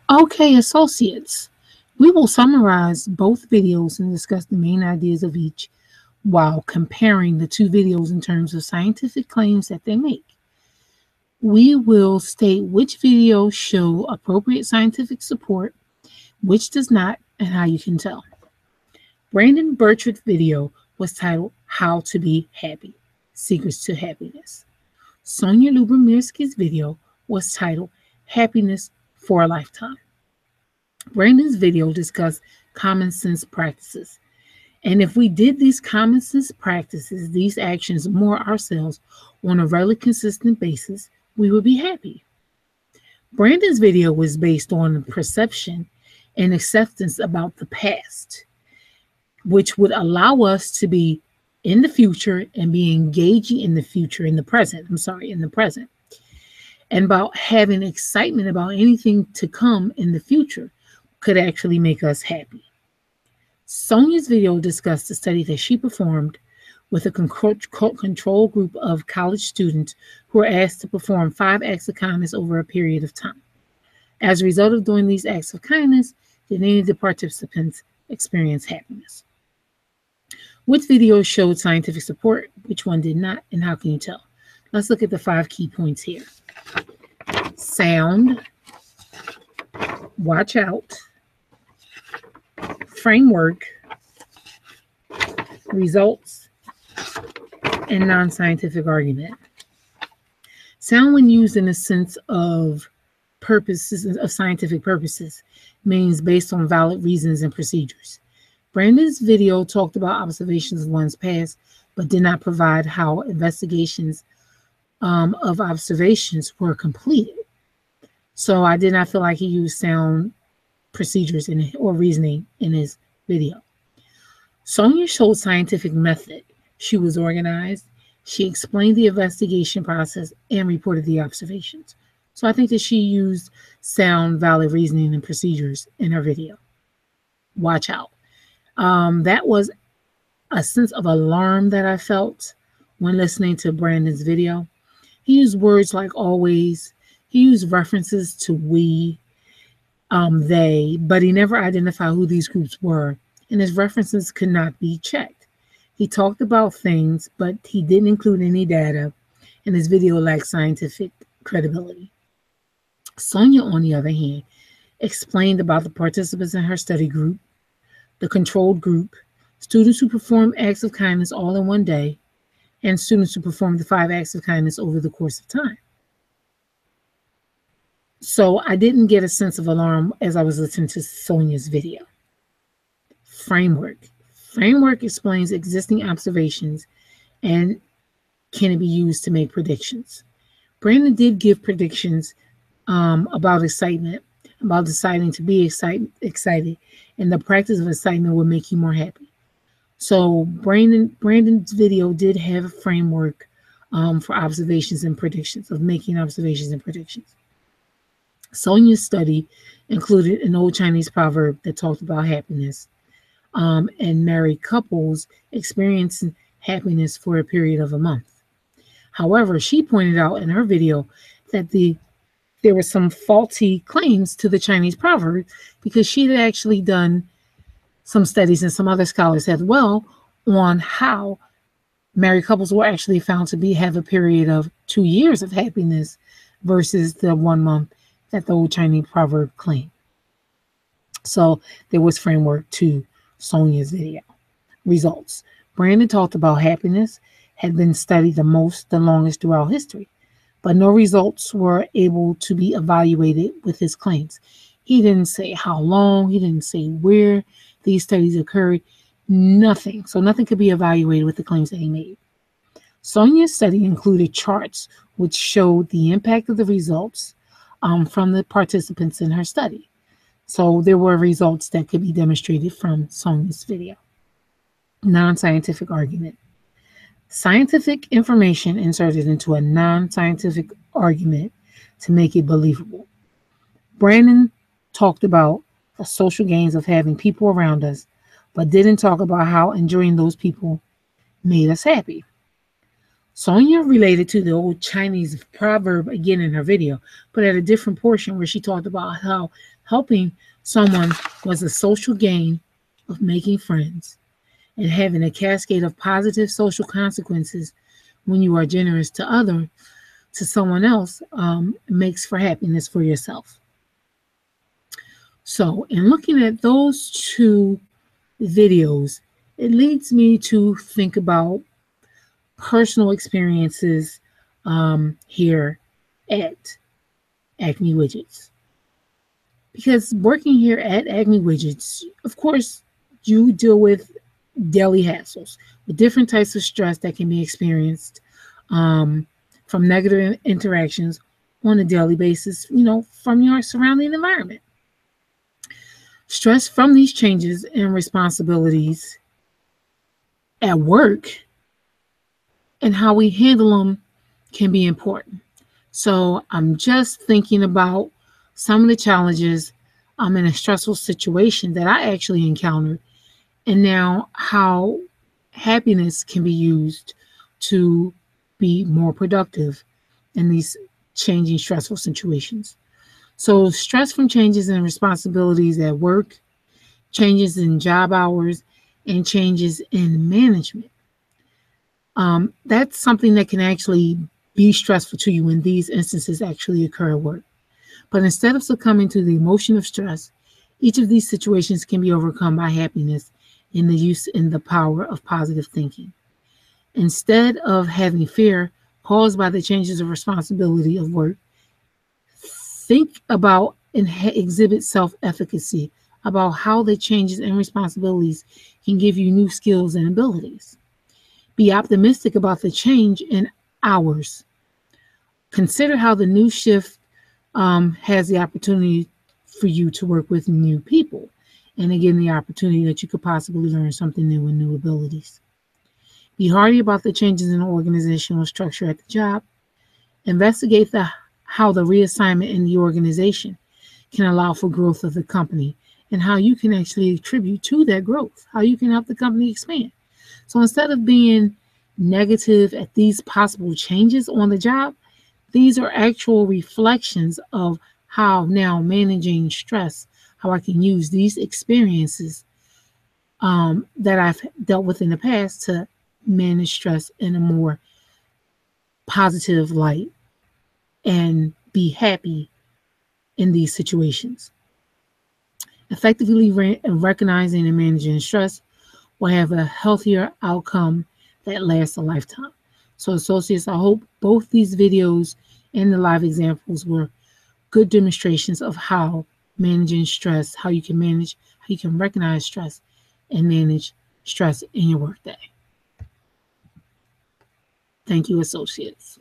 Okay, associates, we will summarize both videos and discuss the main ideas of each while comparing the two videos in terms of scientific claims that they make. We will state which videos show appropriate scientific support, which does not, and how you can tell. Brandon Burchard's video was titled How to Be Happy, Secrets to Happiness. Sonia Lubomirski's video was titled Happiness for a Lifetime. Brandon's video discussed common sense practices. And if we did these common sense practices, these actions more ourselves on a regular consistent basis, we would be happy. Brandon's video was based on perception and acceptance about the past, which would allow us to be in the future and be engaging in the future, in the present, and about having excitement about anything to come in the future could actually make us happy. Sonia's video discussed a study that she performed with a control group of college students who were asked to perform 5 acts of kindness over a period of time. As a result of doing these acts of kindness, did any of the participants experience happiness? Which video showed scientific support? Which one did not? And how can you tell? Let's look at the 5 key points here. Sound, watch out, framework, results, and non-scientific argument. Sound, when used in a sense of purposes, of scientific purposes, means based on valid reasons and procedures. Brandon's video talked about observations of one's past, but did not provide how investigations of observations were completed. So I did not feel like he used sound procedures or reasoning in his video. Sonia showed scientific method. She was organized. She explained the investigation process and reported the observations. So I think that she used sound, valid reasoning, and procedures in her video. Watch out. That was a sense of alarm that I felt when listening to Brandon's video. He used words like always. He used references to we, they, but he never identified who these groups were, and his references could not be checked. He talked about things, but he didn't include any data, and his video lacked scientific credibility. Sonia, on the other hand, explained about the participants in her study group, the controlled group, students who performed acts of kindness all in one day, and students who performed the 5 acts of kindness over the course of time. So I didn't get a sense of alarm as I was listening to Sonia's video. Framework. Framework explains existing observations and can be used to make predictions. Brandon did give predictions about excitement, about deciding to be excited, and the practice of excitement will make you more happy. So Brandon's video did have a framework for observations and predictions, of making observations and predictions. Sonia's study included an old Chinese proverb that talked about happiness and married couples experiencing happiness for a period of a month. However, she pointed out in her video that there were some faulty claims to the Chinese proverb because she had actually done some studies, and some other scholars as well, on how married couples were actually found to have a period of 2 years of happiness versus the 1 month that the old Chinese proverb claimed. So there was framework to Sonia's video. Results. Brandon talked about happiness had been studied the longest throughout history, but no results were able to be evaluated with his claims. He didn't say how long, he didn't say where these studies occurred, nothing. So nothing could be evaluated with the claims that he made. Sonia's study included charts which showed the impact of the results from the participants in her study. So there were results that could be demonstrated from Sonia's video. Non-scientific argument. Scientific information inserted into a non-scientific argument to make it believable. Brandon talked about the social gains of having people around us, but didn't talk about how enjoying those people made us happy. Sonia related to the old Chinese proverb again in her video, but at a different portion where she talked about how helping someone was a social gain of making friends and having a cascade of positive social consequences when you are generous to someone else, makes for happiness for yourself. So, in looking at those two videos, it leads me to think about personal experiences here at Acme Widgets. Because working here at Acme Widgets, of course, you deal with daily hassles, with different types of stress that can be experienced from negative interactions on a daily basis, from your surrounding environment. Stress from these changes and responsibilities at work and how we handle them can be important. So I'm just thinking about some of the challenges in a stressful situation that I actually encountered, and now how happiness can be used to be more productive in these changing stressful situations. So stress from changes in responsibilities at work, changes in job hours, and changes in management. That's something that can actually be stressful to you when these instances actually occur at work. But instead of succumbing to the emotion of stress, each of these situations can be overcome by happiness in the use and the power of positive thinking. Instead of having fear caused by the changes of responsibility of work, think about and exhibit self-efficacy about how the changes and responsibilities can give you new skills and abilities. Be optimistic about the change in hours. Consider how the new shift has the opportunity for you to work with new people. And again, the opportunity that you could possibly learn something new and new abilities. Be hardy about the changes in the organizational structure at the job. Investigate how the reassignment in the organization can allow for growth of the company and how you can actually attribute to that growth, how you can help the company expand. So instead of being negative at these possible changes on the job, these are actual reflections of how now managing stress, how I can use these experiences that I've dealt with in the past to manage stress in a more positive light and be happy in these situations. Effectively recognizing and managing stress will have a healthier outcome that lasts a lifetime. So associates, I hope both these videos and the live examples were good demonstrations of how managing stress, how you can recognize stress and manage stress in your workday. Thank you, associates.